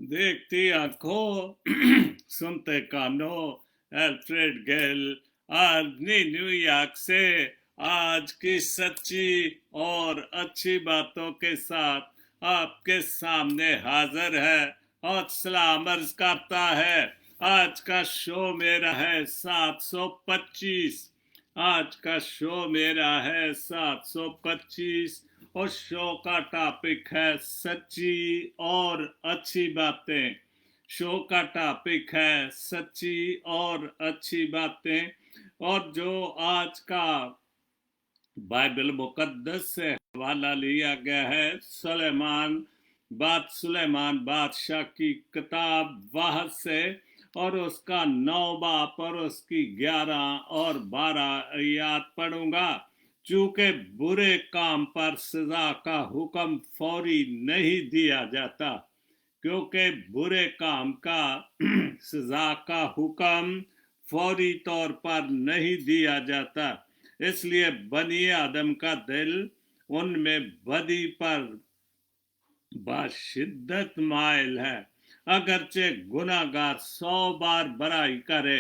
देखती आंखों सुनते कानों, अल्फ्रेड गेल। आदमी न्यूयॉर्क से आज की सच्ची और अच्छी बातों के साथ आपके सामने हाजिर है और सलाम अर्ज करता है। आज का शो मेरा है 725। आज का शो मेरा है 725 और शो का टॉपिक है सच्ची और अच्छी बातें। शो का टॉपिक है सच्ची और अच्छी बातें। और जो आज का बाइबल मुकद्दस से हवाला लिया गया है सुलेमान बादशाह की किताब वाहद से, और उसका 9 बाप और उसकी 11 और 12 आयत पढ़ूंगा। चूंकि बुरे काम पर सजा का हुक्म फौरी नहीं दिया जाता, क्योंकि बुरे काम का सजा का हुक्म फौरी तौर पर नहीं दिया जाता, इसलिए बनी आदम का दिल उनमें बदी पर बाशिद्दत माइल है। अगरचे गुनाहगार 100 बार बुराई करे,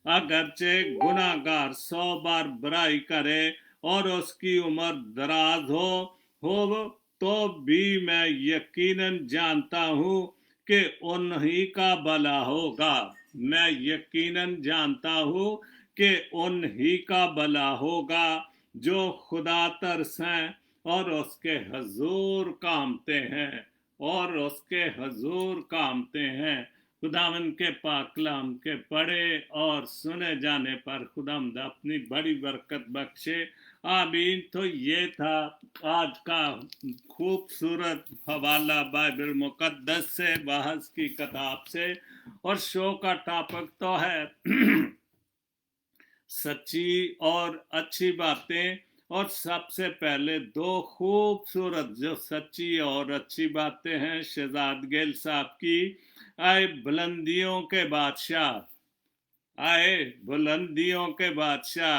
अगरचे गुनाहगार 100 बार बुराई करे और उसकी उम्र दराज हो तो भी मैं यकीनन जानता हूँ कि उन्हीं का भला होगा। मैं यकीनन जानता हूँ कि उन्हीं का भला होगा जो खुदा तरस हैं और उसके हजूर कामते हैं, और उसके हजूर कामते हैं। खुदावन के पाक कलाम के पढ़े और सुने जाने पर खुदावंद अपनी बड़ी बरकत बख्शे। आमीन। तो ये था आज का खूबसूरत हवाला बाइबल मुकद्दस से, बहस की किताब से। और शो का टॉपिक तो है सच्ची और अच्छी बातें। और सबसे पहले दो खूबसूरत जो सच्ची और अच्छी बातें हैं शहजाद गिल साहब की। आए बुलंदियों के बादशाह, आए बुलंदियों के बादशाह,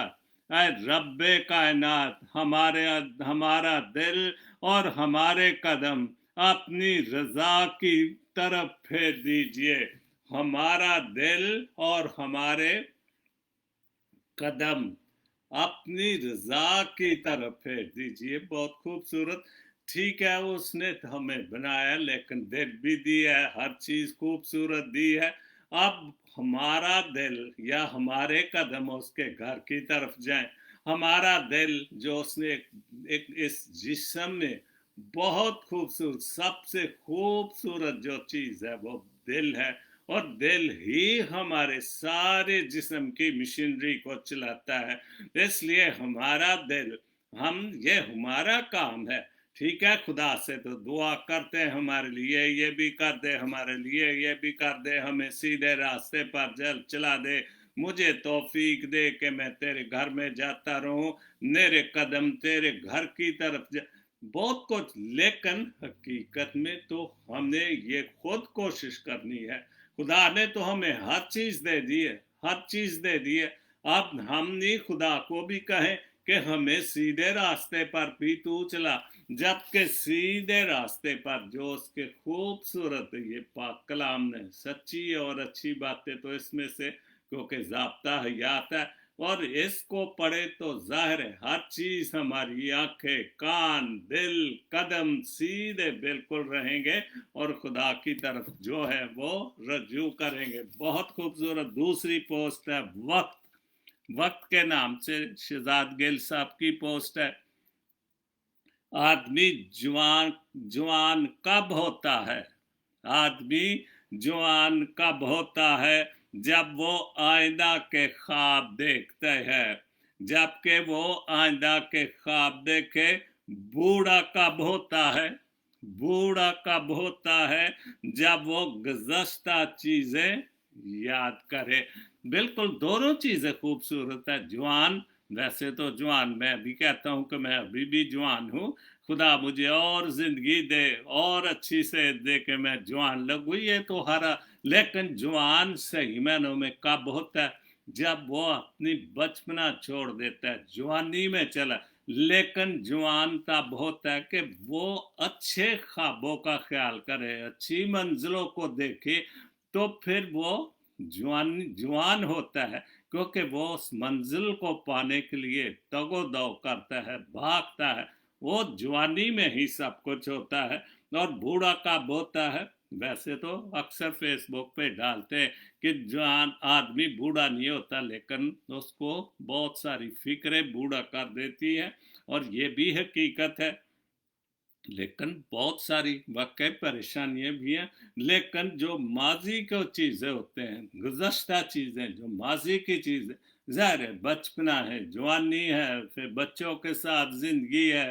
आए रब्बे कायनात, हमारा दिल और हमारे कदम अपनी रजा की तरफ फेर दीजिए। हमारा दिल और हमारे कदम अपनी रजा की तरफ फेर दीजिए। बहुत खूबसूरत। ठीक है, उसने हमें बनाया लेकिन दिल भी दी है, हर चीज खूबसूरत दी है। अब हमारा दिल या हमारे कदम उसके घर की तरफ जाएं। हमारा दिल जो उसने एक इस जिस्म में बहुत खूबसूरत, सबसे खूबसूरत जो चीज है वो दिल है। और दिल ही हमारे सारे जिस्म की मशीनरी को चलाता है। इसलिए हमारा दिल, ये हमारा काम है। ठीक है, खुदा से तो दुआ करते हैं हमारे लिए, ये भी कर दे हमारे लिए, ये भी कर दे, हमें सीधे रास्ते पर चला दे, मुझे तौफीक दे कि मैं तेरे घर में जाता रहूं, मेरे कदम तेरे घर की तरफ बहुत कुछ। लेकिन हकीकत में तो हमने ये खुद कोशिश करनी है। खुदा ने तो हमें हर चीज दे दी है, हर चीज दे दी है। अब हम नहीं खुदा को भी कहें कि हमें सीधे रास्ते पर भी तू चला, जबकि सीधे रास्ते पर जो उसके खूबसूरत ये पाक कलाम ने सच्ची और अच्छी बातें तो इसमें से, क्योंकि ज़ाब्ता हयात है और इसको पढ़े तो जाहिर है हर चीज, हमारी आंखें, कान, दिल, कदम सीधे बिल्कुल रहेंगे और खुदा की तरफ जो है वो रजू करेंगे। बहुत खूबसूरत दूसरी पोस्ट है वक्त। वक्त के नाम से शहजाद गिल साहब की पोस्ट है। आदमी जवान कब होता है? आदमी जवान कब होता है? जब वो आइंदा के ख्वाब देखते हैं। जबकि वो आइंदा के ख्वाब देखे। बूढ़ा कब होता है? बूढ़ा कब होता है? जब वो गुज़श्ता चीजें याद करे। बिल्कुल दोनों चीजें खूबसूरत है। जवान, वैसे तो जवान मैं भी कहता हूं कि मैं अभी भी जवान हूं। खुदा मुझे और जिंदगी दे और अच्छी से दे के मैं जवान लगूं, ये तो हरा। लेकिन जवान सही मायनों में कब होता है? जब वो अपनी बचपना छोड़ देता है, जवानी में चला। लेकिन जवान तब होता है कि वो अच्छे ख्वाबों का ख्याल करे, अच्छी मंजिलों को देखे, तो फिर वो जवान होता है, क्योंकि वो उस मंजिल को पाने के लिए दगो करता है, भागता है। वो जवानी में ही सब कुछ होता है। और बूढ़ा कब होता है? वैसे तो अक्सर फेसबुक पे डालते हैं कि जवान आदमी बूढ़ा नहीं होता, लेकिन उसको बहुत सारी फिक्रें बूढ़ा कर देती है, और ये भी हकीकत है। लेकिन बहुत सारी वाकई परेशानियां भी हैं। लेकिन जो माजी को चीज़ें होते हैं, गुज़श्ता चीज़ें, जो माजी की चीज़ें, ज़ाहिर है बचपना है, जवानी है, फिर बच्चों के साथ ज़िंदगी है,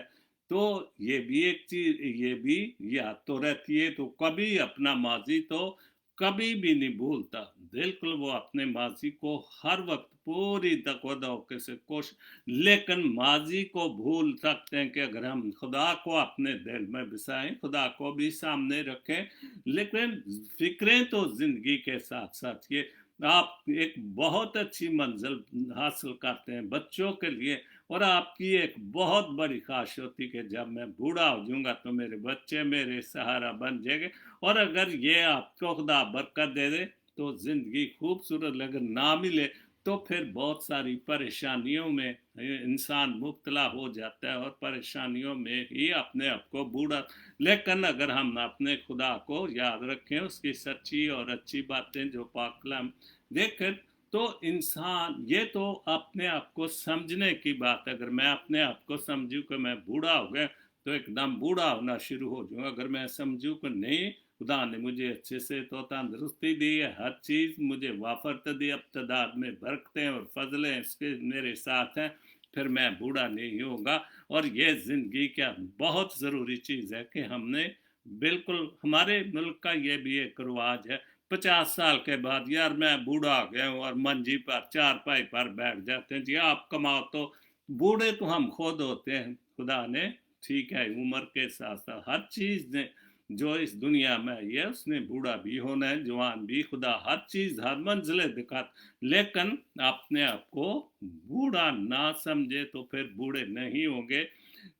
तो ये भी एक चीज़, ये भी याद तो रहती है। तो कभी अपना माजी तो कभी भी नहीं भूलता। बिल्कुल वो अपने माजी को हर वक्त पूरी तकवदो से कोशिश, लेकिन माजी को भूल सकते हैं कि अगर हम खुदा को अपने दिल में बसाएं, खुदा को भी सामने रखें। लेकिन फिक्रें तो जिंदगी के साथ साथ, ये आप एक बहुत अच्छी मंजिल हासिल करते हैं बच्चों के लिए, और आपकी एक बहुत बड़ी ख्वाहिश होती कि जब मैं बूढ़ा हो जाऊंगा तो मेरे बच्चे मेरे सहारा बन जाएंगे। और अगर ये आपको खुदा बरकत दे दे तो जिंदगी खूबसूरत, लेकिन ना मिले तो फिर बहुत सारी परेशानियों में इंसान मुब्तला हो जाता है, और परेशानियों में ही अपने आप को बूढ़ा। लेकिन अगर हम अपने खुदा को याद रखें, उसकी सच्ची और अच्छी बातें जो पाक कलाम देखें, तो इंसान, ये तो अपने आप को समझने की बात है। अगर मैं अपने आप को समझूं कि मैं बूढ़ा हो गया तो एकदम बूढ़ा होना शुरू हो जाऊंगा। अगर मैं समझूं कि नहीं, खुदा ने मुझे अच्छे से तो तंदुरुस्ती दी है, हर चीज़ मुझे वाफरत दी, अब तदाद में बरकतें और फजलें इसके मेरे साथ हैं, फिर मैं बूढ़ा नहीं होगा। और ये ज़िंदगी क्या बहुत ज़रूरी चीज़ है कि हमने, बिल्कुल हमारे मुल्क का ये भी एक रिवाज है, 50 साल के बाद यार मैं बूढ़ा हो गया हूँ, और मंजी पर चारपाई पर बैठ जाते हैं। जी आप कमाओ, तो बूढ़े तो हम खुद होते हैं। खुदा ने, ठीक है, उम्र के साथ साथ हर चीज़ ने जो इस दुनिया में आई है, उसने बूढ़ा भी होना है, जवान भी, खुदा हर चीज़ हर मंजिलें दिखा। लेकिन अपने आप को बूढ़ा ना समझे तो फिर बूढ़े नहीं होंगे।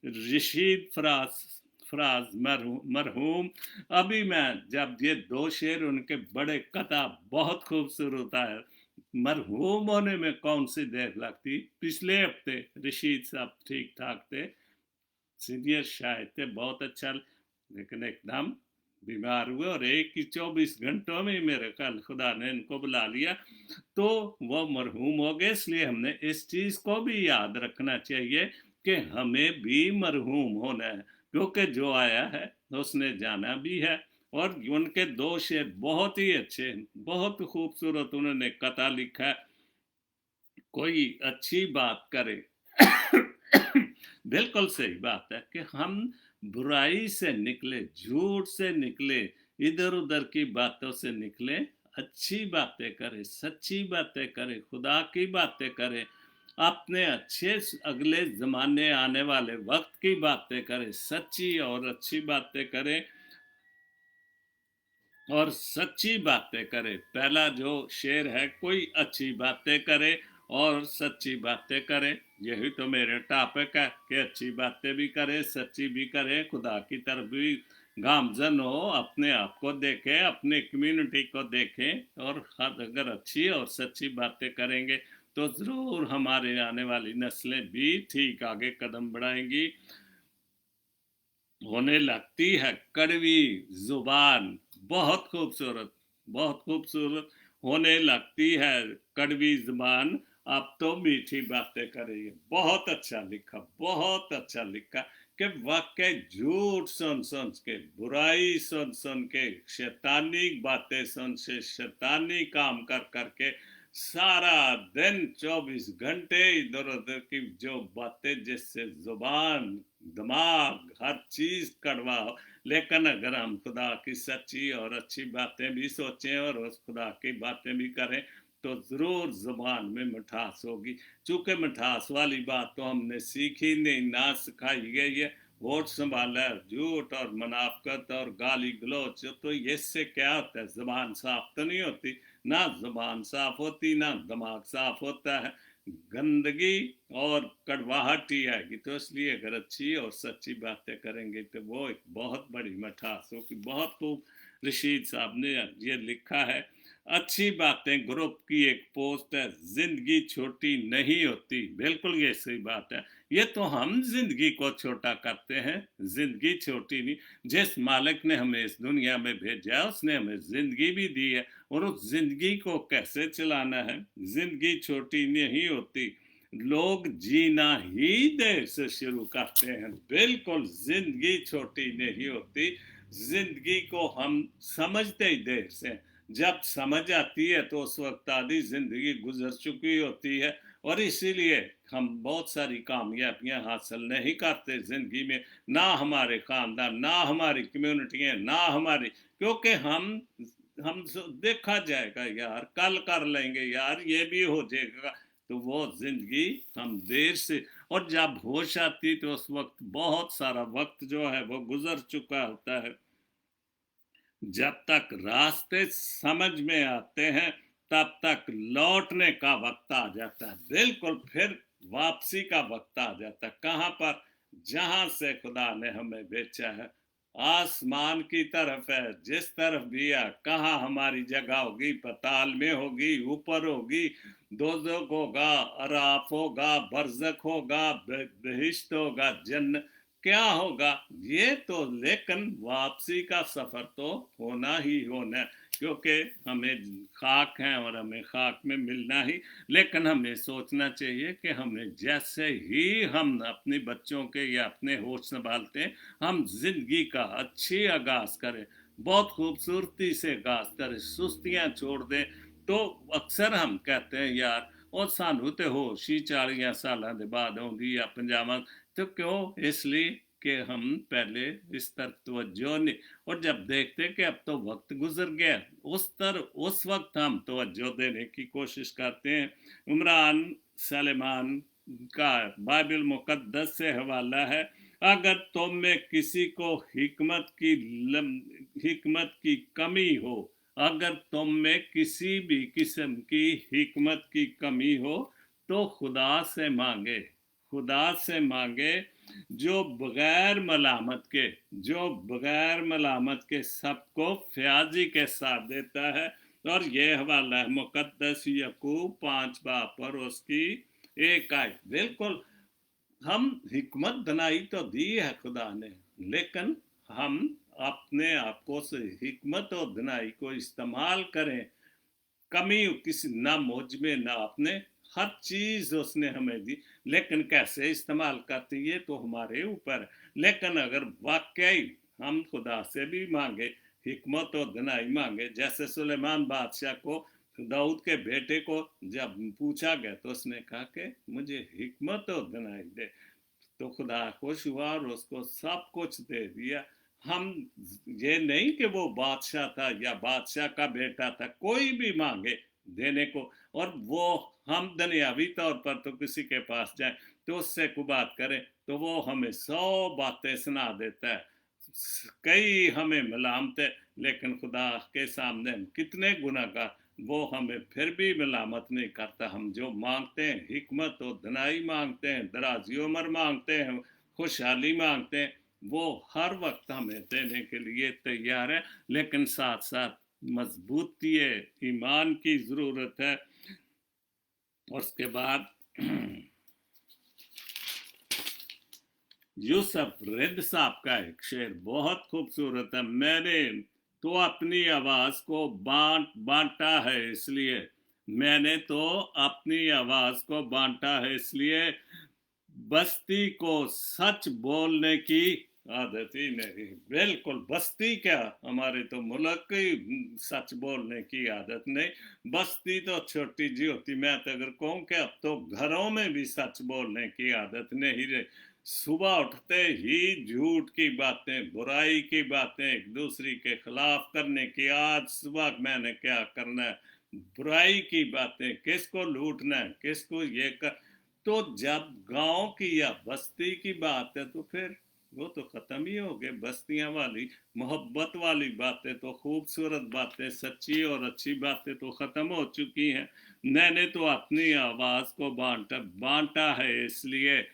रशीद फराज फराज मरहूम, अभी मैं जब ये दो शेर उनके बड़े कथा बहुत खूबसूरत है। मरहूम होने में कौन सी देर लगती। पिछले हफ्ते रशीद साहब ठीक ठाक थे, सीनियर शायर थे, बहुत अच्छा, लेकिन एकदम बीमार हुए, और एक ही 24 घंटों में मेरे ख्याल खुदा ने इनको बुला लिया, तो वो मरहूम हो गए। इसलिए हमने इस चीज़ को भी याद रखना चाहिए कि हमें भी मरहूम होना है, क्योंकि जो आया है उसने जाना भी है। और उनके दो शेर बहुत ही अच्छे, बहुत खूबसूरत उन्होंने कथा लिखा है। कोई अच्छी बात करे बिल्कुल सही बात है कि हम बुराई से निकले, झूठ से निकले, इधर उधर की बातों से निकले, अच्छी बातें करें, सच्ची बातें करें, खुदा की बातें करें, अपने अच्छे अगले ज़माने आने वाले वक्त की बातें करें, सच्ची और अच्छी बातें करें, और सच्ची बातें करे। पहला जो शेर है, कोई अच्छी बातें करे और सच्ची बातें करे, यही तो मेरे टॉपिक है कि अच्छी बातें भी करे, सच्ची भी करे, खुदा की तरफ भी गामजन हो, अपने आप को देखे, अपने कम्युनिटी को देखे, और अगर अच्छी और सच्ची बातें करेंगे तो ज़रूर हमारे आने वाली नस्लें भी ठीक आगे कदम बढ़ाएंगी। होने लगती है कड़वी जुबान, बहुत खूबसूरत, बहुत खूबसूरत, होने लगती है कड़वी जुबान, अब तो मीठी बातें करेंगे। बहुत अच्छा लिखा, बहुत अच्छा लिखा कि वाकई झूठ सुन सुन के, बुराई सुन सुन के, शैतानी बातें सुन से, शैतानी काम कर करके सारा दिन 24 घंटे इधर उधर की जो बातें, जिससे जुबान, दिमाग, हर चीज कड़वा हो। लेकिन अगर हम खुदा की सच्ची और अच्छी बातें भी सोचें और उस खुदा की बातें भी करें तो जरूर जुबान में मिठास होगी। चूंकि मिठास वाली बात तो हमने सीखी नहीं, ना सिखाई गई है। होठ संभाला, झूठ और मुनाफकत और गाली गलौच, तो इससे क्या होता है, जुबान साफ तो नहीं होती। ना जुबान साफ होती, ना दिमाग साफ होता है। गंदगी और कड़वाहट ही आएगी। तो इसलिए अगर अच्छी और सच्ची बातें करेंगे तो वो एक बहुत बड़ी मिठास होगी। बहुत खूब रशीद साहब ने ये लिखा है। अच्छी बातें ग्रुप की एक पोस्ट है, जिंदगी छोटी नहीं होती। बिल्कुल ये सही बात है। ये तो हम जिंदगी को छोटा करते हैं, जिंदगी छोटी नहीं। जिस मालिक ने हमें इस दुनिया में भेजा उसने हमें जिंदगी भी दी है, और उस जिंदगी को कैसे चलाना है। जिंदगी छोटी नहीं होती, लोग जीना ही देर से शुरू करते हैं। बिल्कुल जिंदगी छोटी नहीं होती, जिंदगी को हम समझते ही देर से। जब समझ आती है तो उस वक्त आधी जिंदगी गुजर चुकी होती है, और इसीलिए हम बहुत सारी कामयाबियां हासिल नहीं करते जिंदगी में। ना हमारे खानदान, ना हमारी कम्युनिटियां, ना हमारी, क्योंकि हम देखा जाएगा यार, कल कर लेंगे यार, ये भी हो जाएगा। तो वो जिंदगी हम देर से, और जब होश आती तो उस वक्त बहुत सारा वक्त जो है वो गुजर चुका होता है। जब तक रास्ते समझ में आते हैं तब तक लौटने का वक्त आ जाता है। बिल्कुल फिर वापसी का वक्त आ जाता है। कहाँ पर? जहां से खुदा ने हमें भेजा है, आसमान की तरफ है। जिस तरफ भी है, कहाँ हमारी जगह होगी? पताल में होगी, ऊपर होगी, दोज़ख होगा, अराफ होगा, बरज़ख होगा, बहिश्त होगा, जन्नत, क्या होगा ये तो। लेकिन वापसी का सफर तो होना ही होना, क्योंकि हमें खाक है और हमें खाक में मिलना ही। लेकिन हमें सोचना चाहिए कि हमें जैसे ही हम अपने बच्चों के या अपने होश संभालते हैं, हम जिंदगी का अच्छी आगाज करें, बहुत खूबसूरती से आगाज करें, सुस्तियां छोड़ दें। तो अक्सर हम कहते हैं यार, और सानू तो होश ही 40 साल के बाद आउंदी या 50। तो क्यों? इसलिए कि हम पहले इस तरफ तवज्जो नहीं, और जब देखते कि अब तो वक्त गुजर गया, उस वक्त हम तवज्जो देने की कोशिश करते हैं। इमरान सलेमान का बाइबल मुकद्दस से हवाला है, अगर तुम में किसी को हिकमत की कमी हो, अगर तुम में किसी भी किस्म की हिकमत की कमी हो तो खुदा से मांगे, खुदा से मांगे, जो बगैर मलामत के सबको फ्याजी के साथ देता है। और ये हवाला है मुकद्दस यकूब 5 बाब पर उसकी 1 आयत। बिल्कुल, हम हिकमत दनाई तो दी है खुदा ने, लेकिन हम अपने आप को से हिकमत और दनाई को इस्तेमाल करें। कमी किसी ना मुझ में ना अपने, हर चीज उसने हमें दी, लेकिन कैसे इस्तेमाल करते ये तो हमारे ऊपर। लेकिन अगर वाकई हम खुदा से भी मांगे, हिकमत और दनाई मांगे, जैसे सुलेमान बादशाह को, दाऊद के बेटे को जब पूछा गया तो उसने कहा कि मुझे हिकमत और दनाई दे, तो खुदा खुश हुआ और उसको सब कुछ दे दिया। हम ये नहीं कि वो बादशाह था या बादशाह का बेटा था, कोई भी मांगे देने को। और वो हम दुनियावी तौर पर तो किसी के पास जाए तो उससे को बात करें तो वो हमें 100 बातें सुना देता है, कई हमें मलामतें। लेकिन खुदा के सामने हम कितने गुनाहगार, वो हमें फिर भी मलामत नहीं करता। हम जो मांगते हैं, हिकमत और दनाई मांगते हैं, दराजी उम्र मांगते हैं, खुशहाली मांगते हैं, वो हर वक्त हमें देने के लिए तैयार है। लेकिन साथ साथ मजबूती ईमान की ज़रूरत है। और उसके बाद यूसुफ रिद साहब का एक शेर बहुत खूबसूरत है। मैंने तो अपनी आवाज को बांटा है इसलिए, मैंने तो अपनी आवाज को बांटा है इसलिए, बस्ती को सच बोलने की आदत ही नहीं। बिल्कुल, बस्ती क्या, हमारे तो मुल्क की सच बोलने की आदत नहीं। बस्ती तो छोटी जी होती। मैं तो अगर कहूँ कि अब तो घरों में भी सच बोलने की आदत नहीं रही। सुबह उठते ही झूठ की बातें, बुराई की बातें, एक दूसरे के खिलाफ करने की, आज सुबह मैंने क्या करना है, बुराई की बातें, किसको लूटना है, किसको ये कर। तो जब गांव की या बस्ती की बात है तो फिर वो तो खत्म ही हो गए। बस्तियां वाली मोहब्बत वाली बातें तो, खूबसूरत बातें, सच्ची और अच्छी बातें तो खत्म हो चुकी हैं। मैंने तो अपनी आवाज को बांटा बांटा है, इसलिए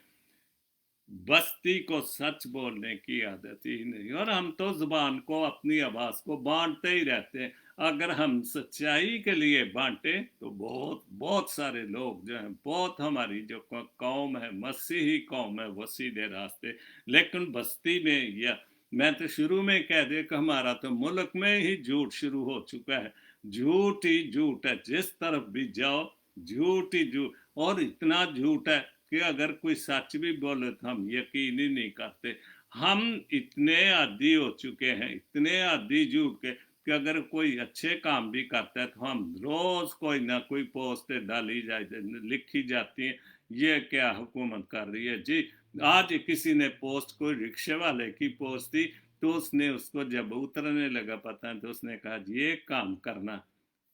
बस्ती को सच बोलने की आदत ही नहीं। और हम तो जुबान को, अपनी आवाज को बांटते ही रहते हैं। अगर हम सच्चाई के लिए बांटे तो बहुत बहुत सारे लोग जो हैं, बहुत हमारी जो कौम है, मसीही कौम है, वो सीधे रास्ते। लेकिन बस्ती में, या मैं तो शुरू में कह दे कि हमारा तो मुल्क में ही झूठ शुरू हो चुका है। झूठ ही झूठ है, जिस तरफ भी जाओ झूठ ही झूठ। और इतना झूठ है कि अगर कोई सच भी बोले तो हम यकीन ही नहीं करते। हम इतने आदी हो चुके हैं, इतने आदी झूठ के, कि अगर कोई अच्छे काम भी करता है तो हम रोज कोई ना कोई पोस्ट डाली जाए, लिखी जाती है, ये क्या हुकूमत कर रही है जी। आज किसी ने पोस्ट, कोई रिक्शे वाले की पोस्ट थी, तो उसने उसको जब उतरने लगा पता है, तो उसने कहा जी एक काम करना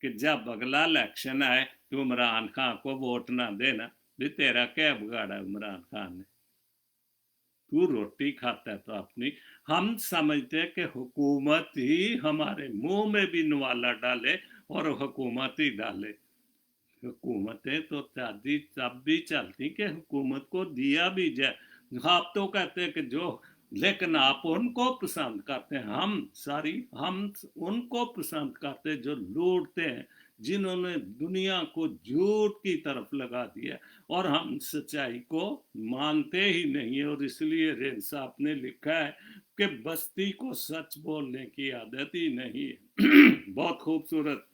कि जब अगला इलेक्शन आए तो इमरान खान को वोट ना देना। भी तेरा क्या बिगाड़ा इमरान खान ने, तू रोटी खाता है तो अपनी। हम समझते हैं कि हुकूमत ही हमारे मुंह में भी नवाला डाले और हुकूमत ही डाले। हुकूमतें तो शादी तब भी चलती कि हुकूमत को दिया भी जाए। आप तो कहते हैं कि जो, लेकिन आप उनको पसंद करते हैं, हम उनको पसंद करते हैं जो लूटते हैं, जिन्होंने दुनिया को झूठ की तरफ लगा दिया। और हम सच्चाई को मानते ही नहीं है। और इसलिए रेन साहब ने लिखा है कि बस्ती को सच बोलने की आदत ही नहीं है। बहुत खूबसूरत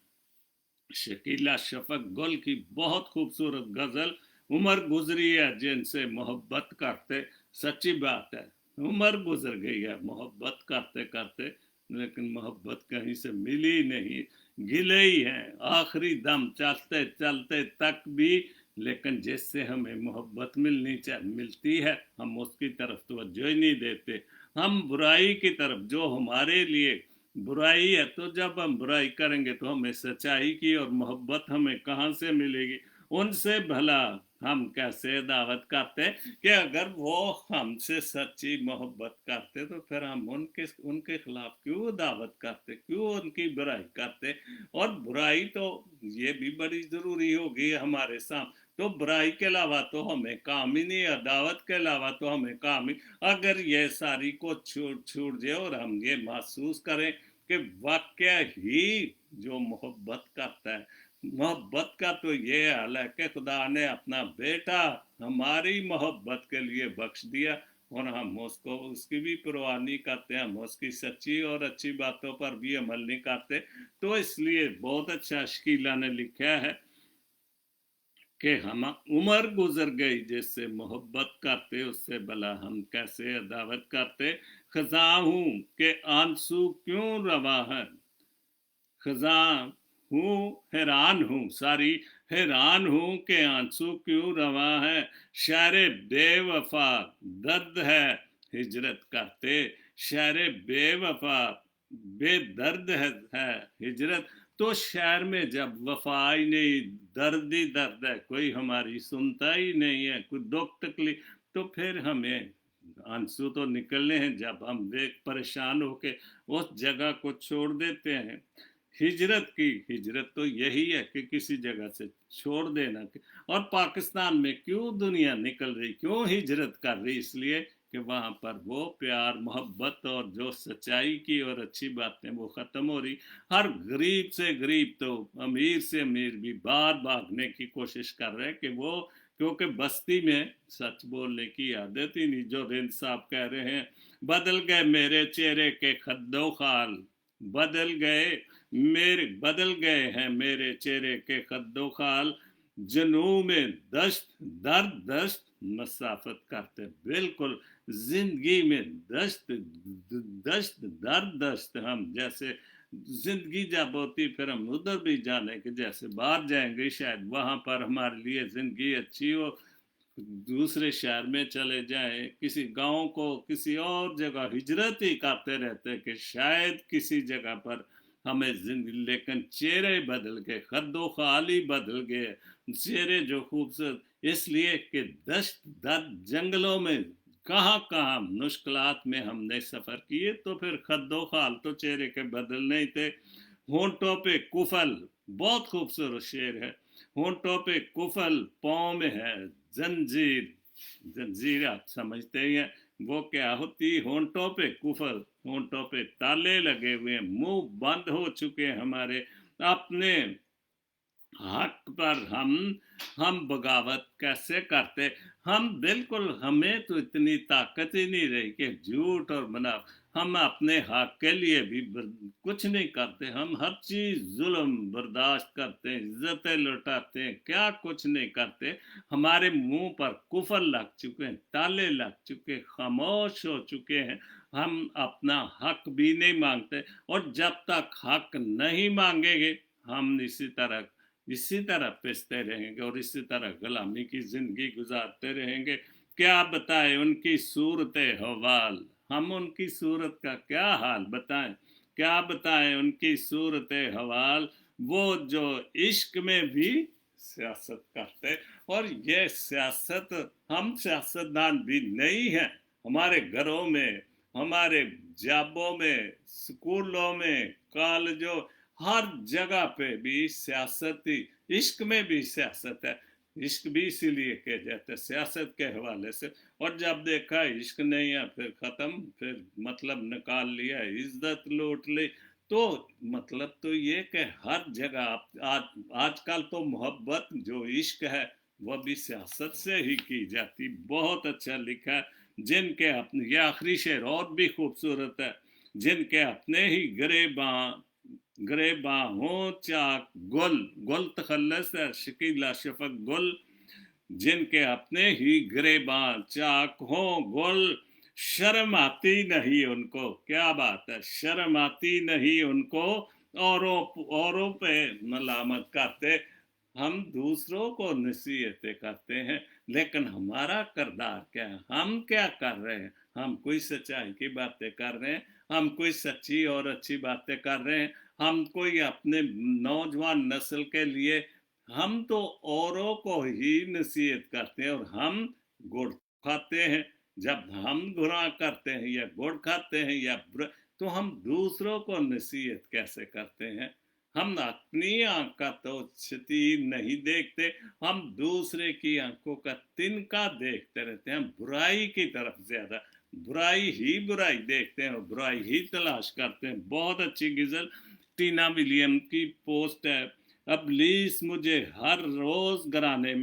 शकीला शफक गुल की बहुत खूबसूरत गजल। उम्र गुजरी है जिनसे मोहब्बत करते, सच्ची बात है उम्र गुजर गई है मोहब्बत करते करते, लेकिन मोहब्बत कहीं से मिली नहीं, गिले ही हैं आखिरी दम चलते चलते तक भी। लेकिन जिससे हमें मोहब्बत मिलती है, हम उसकी तरफ तवज्जो ही नहीं देते। हम बुराई की तरफ, जो हमारे लिए बुराई है, तो जब हम बुराई करेंगे तो हमें सच्चाई की और मोहब्बत हमें कहाँ से मिलेगी। उनसे भला हम कैसे दावत करते कि अगर वो हमसे सच्ची मोहब्बत करते तो फिर हम उनके उनके खिलाफ क्यों दावत करते, क्यों उनकी बुराई करते। और बुराई तो ये भी बड़ी जरूरी होगी हमारे साथ। तो बुराई के अलावा तो हमें काम ही नहीं है, दावत के अलावा तो हमें काम ही। अगर ये सारी को छूट छूट जाए और हम ये महसूस करें कि वाकया ही जो मोहब्बत करता है, मोहब्बत का तो ये हाल है कि खुदा ने अपना बेटा हमारी मोहब्बत के लिए बख्श दिया, और हम उसको, उसकी भी परवाह नहीं करते, हम उसकी सच्ची और अच्छी बातों पर भी अमल नहीं करते। तो इसलिए बहुत अच्छा शकीला ने लिखा है कि हम उम्र गुजर गई जिससे मोहब्बत करते, उससे भला हम कैसे अदावत करते। खजा हूं कि आंसू क्यों रवा है, खजा हूँ हैरान हूँ, सारी हैरान हूँ कि आंसू क्यों रवा है। शारे बेवफा दर्द है हिजरत करते, शारे बेवफा बेदर्द है हिजरत। तो शहर में जब वफा ही नहीं, दर्द ही दर्द है, कोई हमारी सुनता ही नहीं है, कोई दुख तकलीफ, तो फिर हमें आंसू तो निकलने हैं जब हम देख परेशान होके उस जगह को छोड़ देते हैं। हिजरत की, हिजरत तो यही है कि किसी जगह से छोड़ देना। और पाकिस्तान में क्यों दुनिया निकल रही, क्यों हिजरत कर रही, इसलिए कि वहां पर वो प्यार मोहब्बत और जो सच्चाई की और अच्छी बातें वो खत्म हो रही। हर गरीब से गरीब तो अमीर से अमीर भी बाहर भागने की कोशिश कर रहे हैं कि वो, क्योंकि बस्ती में सच बोलने की आदत ही नहीं। जो रिंद साहब कह रहे हैं, बदल गए मेरे चेहरे के खद्दो खाल, बदल गए बदल गए हैं मेरे चेहरे के खद्दो खाल, जनू में दश्त दर्द दश्त मसाफत करते। बिल्कुल, जिंदगी में दश्त दश्त दर्द दश्त, हम जैसे जिंदगी जब होती फिर हम उधर भी जाने के, जैसे बाहर जाएंगे शायद वहां पर हमारे लिए जिंदगी अच्छी हो, दूसरे शहर में चले जाएं, किसी गांव को किसी और जगह हिजरत ही करते रहते कि शायद किसी जगह पर हमें जिंदगी। लेकिन चेहरे बदल गए, खद्दो खाली बदल गए, चेहरे जो खूबसूरत, इसलिए कि दश्त दर्द जंगलों में कहाँ कहाँ मुश्किलात में हमने सफ़र किए, तो फिर खद्दो खाल तो चेहरे के बदलने ही थे। होंठों पे कुफल, बहुत खूबसूरत शेर है। होंठों पे कुफल, पाँव में है जंजीर। जंजीर आप समझते ही हैं वो क्या होती। होंठों पे कुफल, होंठों पे ताले लगे हुए हैं, मुंह बंद हो चुके हैं हमारे। अपने हक पर हम बगावत कैसे करते। हम बिल्कुल, हमें तो इतनी ताकत ही नहीं रही कि झूठ और बनाव। हम अपने हक के लिए भी कुछ नहीं करते। हम हर चीज जुल्म बर्दाश्त करते हैं, इज्जतें लुटाते हैं, क्या कुछ नहीं करते। हमारे मुंह पर कुफल लग चुके हैं, ताले लग चुके, खामोश हो चुके हैं। हम अपना हक भी नहीं मांगते, और जब तक हक नहीं मांगेंगे हम इसी तरह पिसते रहेंगे और इसी तरह गुलामी की जिंदगी गुजारते रहेंगे। क्या बताएं उनकी सूरत हवाल, हम उनकी सूरत का क्या हाल बताएं। क्या बताएं उनकी सूरत हवाल, वो जो इश्क में भी सियासत करते। और ये सियासत, हम सियासतदान भी नहीं हैं। हमारे घरों में, हमारे जाबों में, स्कूलों में, कॉलेजों, हर जगह पे भी सियासत ही। इश्क में भी सियासत है। इश्क भी इसीलिए किया जाता है सियासत के हवाले से। और जब देखा इश्क नहीं है, फिर खत्म, फिर मतलब निकाल लिया, इज्जत लूट ली। तो मतलब तो ये कि हर जगह आजकल तो मोहब्बत जो इश्क है वह भी सियासत से ही की जाती। बहुत अच्छा लिखा। जिनके अपने, ये आखिरी शेर और भी खूबसूरत है। जिनके अपने ही गरेबा हो चाक गुल, गुल तखल्लस है, शकीला शफक गुल। जिनके अपने ही गरेबा चाक हो गुल, शर्म आती नहीं उनको। क्या बात है, शर्म आती नहीं उनको। औरों पे मलामत करते। हम दूसरों को नसीहतें करते हैं, लेकिन हमारा किरदार क्या है, हम क्या कर रहे हैं। हम कोई सच्चाई की बातें कर रहे हैं, हम कोई सच्ची और अच्छी बातें कर रहे हैं, हम कोई अपने नौजवान नस्ल के लिए, हम तो औरों को ही नसीहत करते हैं। और हम गुड़ खाते हैं। जब हम गुनाह करते हैं या गुड़ खाते हैं या तो हम दूसरों को नसीहत कैसे करते हैं। हम अपनी आंख का तो क्षति नहीं देखते, हम दूसरे की आंखों का तिनका देखते रहते हैं। हम बुराई की तरफ ज्यादा, बुराई ही बुराई देखते हैं और बुराई ही तलाश करते हैं। बहुत अच्छी गजल टीना विलियम की पोस्ट है। अबलीस मुझे हर रोज घराने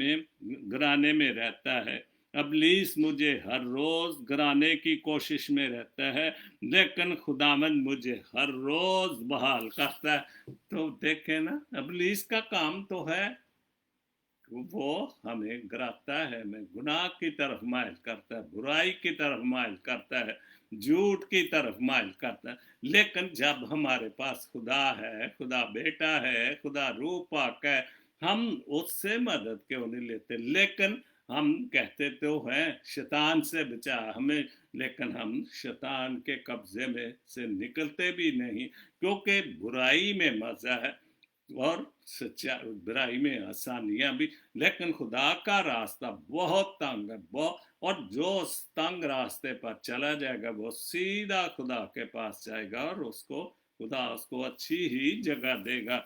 में रहता है। अबलीस मुझे हर रोज गिराने की कोशिश में रहता है, लेकिन खुदावंद मुझे हर रोज बहाल करता है। तो देखे ना, अबलीस का काम तो है वो हमें गिराता है, हमें गुनाह की तरफ माइल करता है, बुराई की तरफ माइल करता है, झूठ की तरफ माइल करता है। लेकिन जब हमारे पास खुदा है, खुदा बेटा है, खुदा रूह पाक है, हम उससे मदद क्यों नहीं लेते। लेकिन हम कहते तो हैं शैतान से बचा हमें, लेकिन हम शैतान के कब्जे में से निकलते भी नहीं, क्योंकि बुराई में मजा है और सच्चा बुराई में आसानियां भी। लेकिन खुदा का रास्ता बहुत तंग है, बहुत। और जो तंग रास्ते पर चला जाएगा वो सीधा खुदा के पास जाएगा, और उसको खुदा उसको अच्छी ही जगह देगा।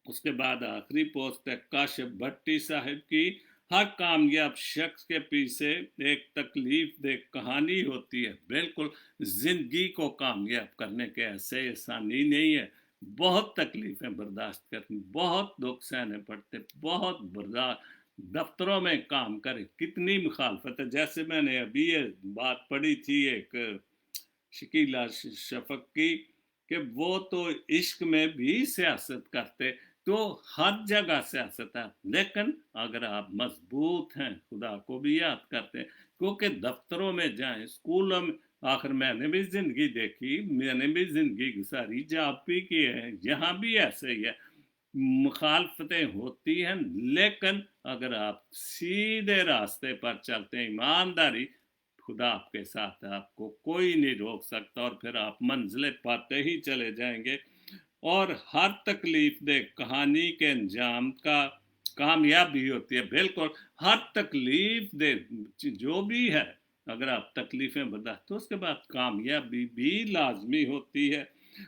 उसके बाद आखिरी पोस्ट है काशिफ भट्टी साहब की। हर कामयाब शख्स के पीछे एक तकलीफ दे कहानी होती है। बिल्कुल, जिंदगी को कामयाब करने के ऐसे आसानी नहीं है। बहुत तकलीफें बर्दाश्त करनी, बहुत दुख सहने पड़ते, बहुत बर्दाश्त। दफ्तरों में काम करे, कितनी मुखालफत है। जैसे मैंने अभी ये बात पढ़ी थी एक शकीला शफक की, कि वो तो इश्क में भी सियासत करते। तो हर जगह सियासत है, लेकिन अगर आप मजबूत हैं, खुदा को भी याद करते हैं, क्योंकि दफ्तरों में जाएं, स्कूलों में, आखिर मैंने भी जिंदगी देखी, मैंने भी जिंदगी गुजारी, जॉब भी की है, यहाँ भी ऐसे ही है। मुखालफतें होती हैं, लेकिन अगर आप सीधे रास्ते पर चलते हैं, ईमानदारी, खुदा आपके साथ है, आपको कोई नहीं रोक सकता, और फिर आप मंजिलें पाते ही चले जाएंगे। और हर तकलीफ दे कहानी के अंजाम का कामयाबी होती है। बिल्कुल, हर तकलीफ दे जो भी है, اگر آپ تکلیفیں برداشت تو اس کے بعد کامیابی بھی لازمی ہوتی ہے،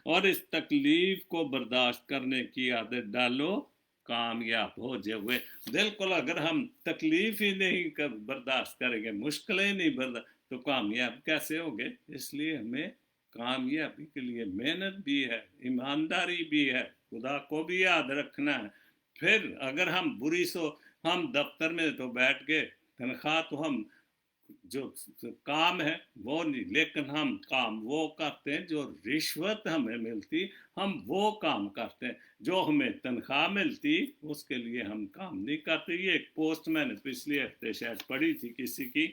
اور اس تکلیف کو برداشت کرنے کی عادت ڈالو، کامیاب ہو جائے۔ بالکل اگر ہم تکلیف ہی نہیں برداشت کریں گے، مشکلیں نہیں برداشت، تو کامیاب کیسے ہوگے؟ اس لیے ہمیں کامیابی کے لیے محنت بھی ہے، ایمانداری بھی ہے، خدا کو بھی یاد رکھنا ہے۔ پھر اگر ہم ہم دفتر میں تو بیٹھ کے تنخواہ تو ہم جو کام ہے وہ نہیں، لیکن ہم کام وہ کرتے ہیں جو رشوت ہمیں ملتی، ہم وہ کام کرتے ہیں جو ہمیں تنخواہ ملتی، اس کے لیے ہم کام نہیں کرتے۔ یہ ایک پوسٹ میں نے پچھلے ہفتے شاید پڑھی تھی کسی کی،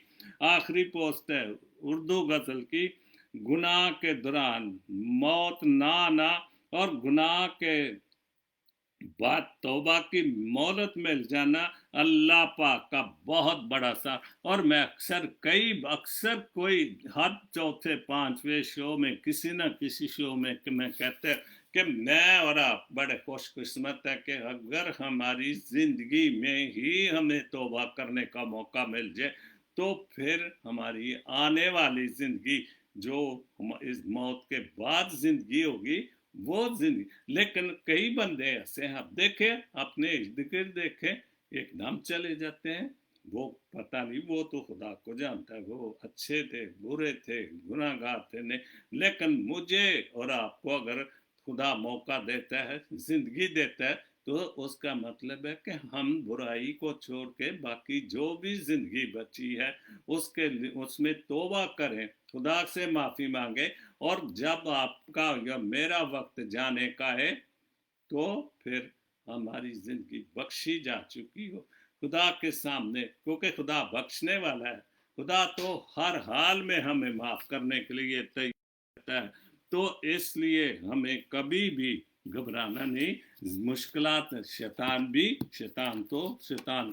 آخری پوسٹ ہے اردو غزل کی: گناہ کے دوران موت نہ آنا اور گناہ کے بعد توبہ کی مہلت مل جانا اللہ پاک کا بہت بڑا سا۔ اور میں اکثر کوئی ہر چوتھے پانچویں شو میں کسی نہ کسی شو میں میں کہتے کہ میں اور آپ بڑے خوش قسمت ہے کہ اگر ہماری زندگی میں ہی ہمیں توبہ کرنے کا موقع مل جائے تو پھر ہماری آنے والی زندگی جو اس موت کے بعد زندگی ہوگی وہ زندگی۔ لیکن کئی بندے ایسے ہیں، آپ دیکھیں اپنے ارد گرد دیکھیں، ایک دم چلے جاتے ہیں، وہ پتہ نہیں، وہ تو خدا کو جانتا ہے وہ اچھے تھے برے تھے گناہ گار تھے نہیں۔ لیکن مجھے اور آپ کو اگر خدا موقع دیتا ہے، زندگی دیتا ہے، تو اس کا مطلب ہے کہ ہم برائی کو چھوڑ کے باقی جو بھی زندگی بچی ہے اس میں توبہ کریں، خدا سے معافی مانگے، اور جب آپ کا یا میرا وقت جانے کا ہے تو پھر ہماری زندگی بخشی جا چکی ہو خدا کے سامنے، کیونکہ خدا بخشنے والا ہے، خدا تو ہر حال میں ہمیں معاف کرنے کے لیے تیار ہے۔ تو اس لیے ہمیں کبھی بھی گھبرانا نہیں۔ مشکلات شیطان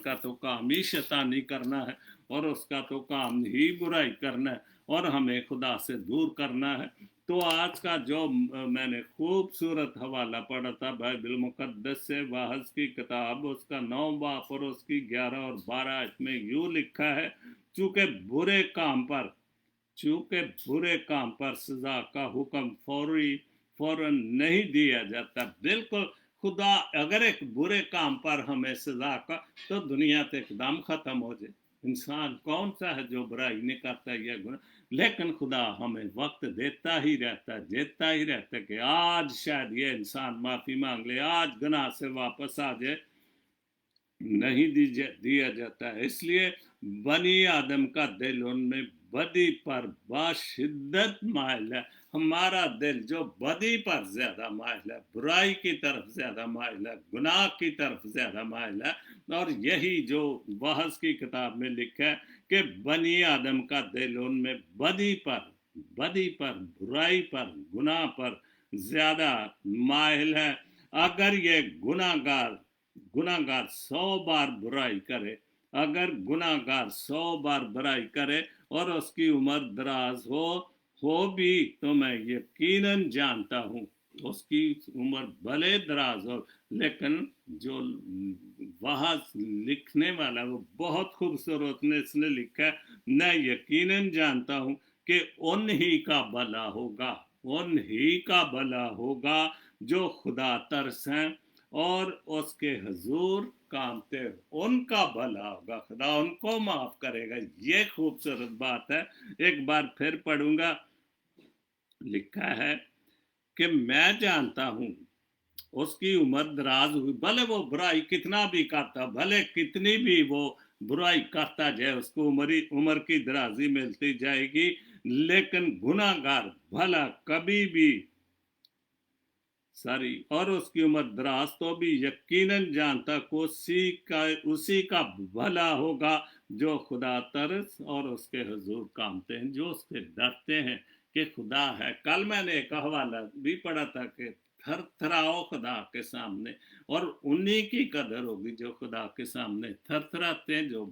کا تو کام ہی شیطانی کرنا ہے، اور اس کا تو کام ہی برائی کرنا ہے، اور ہمیں خدا سے دور کرنا ہے۔ تو آج کا جو میں نے خوبصورت حوالہ پڑھا تھا بائبل مقدس سے، واعظ کی کتاب اس کا 9 باب اور اس کی 11 اور 12 آیت میں یوں لکھا ہے: چونکہ برے کام پر سزا کا حکم فوراً نہیں دیا جاتا۔ بالکل، خدا اگر ایک برے کام پر ہمیں سزا کا، تو دنیا تو ایک دم ختم ہو جائے، انسان کون سا ہے جو برائی نہیں کرتا یا گناہ، لیکن خدا ہمیں وقت دیتا ہی رہتا کہ آج شاید یہ انسان معافی مانگ لے، آج گناہ سے واپس آ جائے، نہیں دیا جاتا ہے۔ اس لیے بنی آدم کا دل ان میں بدی پر باشدت مائل ہے۔ ہمارا دل جو بدی پر زیادہ مائل ہے، برائی کی طرف زیادہ مائل ہے، گناہ کی طرف زیادہ مائل ہے، اور یہی جو واعظ کی کتاب میں لکھا ہے کہ بنی آدم کا دل ان میں بدی پر برائی پر گناہ پر زیادہ مائل ہے۔ اگر یہ گناہ گار 100 بار برائی کرے، اگر گناہ گار 100 بار برائی کرے اور اس کی عمر دراز ہو بھی، تو میں یقیناً جانتا ہوں اس کی عمر بھلے دراز ہو، لیکن جو وہاں لکھنے والا وہ بہت خوبصورت نے اس نے لکھا ہے: میں یقیناً جانتا ہوں کہ ان ہی کا بھلا ہوگا جو خدا ترس ہیں اور اس کے حضور کامتے، ان کا بھلا ہوگا، خدا ان کو معاف کرے گا۔ یہ خوبصورت بات ہے، ایک بار پھر پڑھوں گا۔ لکھا ہے کہ میں جانتا ہوں اس کی عمر دراز ہوئی، بھلے وہ برائی کتنا بھی کرتا، بھلے کتنی بھی وہ برائی کرتا جائے، اس کو عمر کی درازی ملتی جائے گی، لیکن گناہ گار بھلا کبھی بھی اور اس کی عمر دراز تو بھی یقیناً جانتا کہ اسی کا بھلا ہوگا جو خدا ترس اور اس کے حضور کامتے ہیں، جو اس سے ڈرتے ہیں کہ خدا ہے۔ کل میں نے ایک حوالہ بھی پڑھا تھا کہ تھر تھراؤ خدا کے سامنے، اور انہی کی قدر ہوگی جو خدا کے سامنے تھر تھراتے ہیں، جو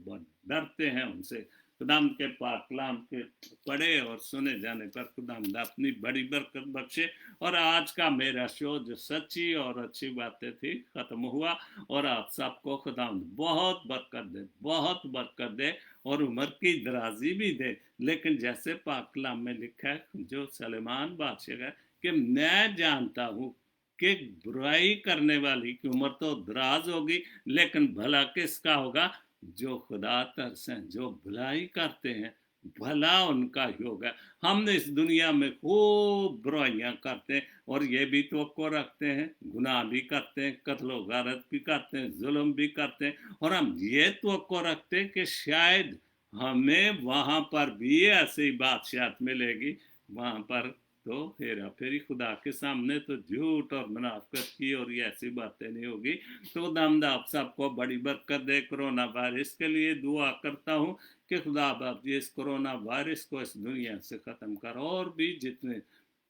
ڈرتے ہیں ان سے۔ खुदाम के पाक कलाम के पढ़े और सुने जाने पर खुदाम अपनी बड़ी बरकत बख्शे। और आज का मेरा शो जो सच्ची और अच्छी बातें थी खत्म हुआ, और आप सबको खुदाम बहुत बरकत दे, बहुत बरकत दे और उम्र की दराजी भी दे। लेकिन जैसे पाक कलाम में लिखा है जो सलेमान बादशाह का, कि मैं जानता हूँ कि बुराई करने वाली की उम्र तो दराज होगी, लेकिन भला किसका होगा? जो खुदा तरस हैं, जो भलाई करते हैं, भला उनका ही होगा। हम इस दुनिया में खूब बुराइयां करते हैं और ये भी तो रखते हैं, गुनाह भी करते हैं, कत्ल गारत भी करते हैं, जुल्म भी करते हैं, और हम ये तो रखते हैं कि शायद हमें वहां पर भी ऐसी बादशाहत मिलेगी। वहां पर तो हेरा फेरी खुदा के सामने तो झूठ और मुनाफिकत की और ये ऐसी बातें नहीं होगी। तो खुदा आप सबको बड़ी बरकत दे। कोरोना वायरस के लिए दुआ करता हूँ कि खुदा बाप जी इस कोरोना वायरस को इस दुनिया से ख़त्म कर, और भी जितने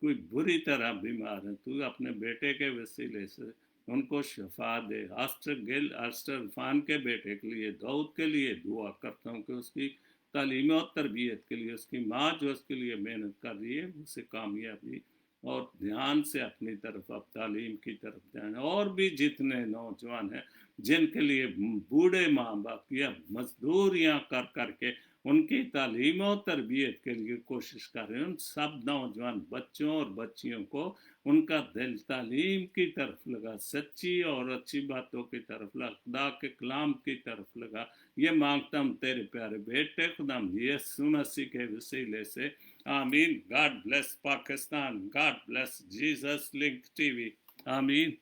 कोई बुरी तरह बीमार हैं तू अपने बेटे के वसीले से उनको शफा दे। अस्टर इरफान के बेटे के लिए, दाऊद के लिए दुआ करता हूँ कि उसकी तालीम और तरबियत के लिए, उसकी माँ जो उसके लिए मेहनत कर रही है उसे कामयाबी और ध्यान से अपनी तरफ अब तालीम की तरफ ध्यान। और भी जितने नौजवान हैं जिनके लिए बूढ़े माँ बाप या मजदूरियाँ कर करके उनकी तालीम और तरबियत के लिए कोशिश कर रहे हैं, उन सब नौजवान बच्चों और बच्चियों को उनका दिल तालीम की तरफ लगा, सच्ची और अच्छी बातों की तरफ लगा, खुदा के कलाम की तरफ लगा। ये मांगता हूँ तेरे प्यारे बेटे खुदाम यीशु मसीह के वसीले से, आमीन। God bless Pakistan, God bless Jesus link TV, आमीन।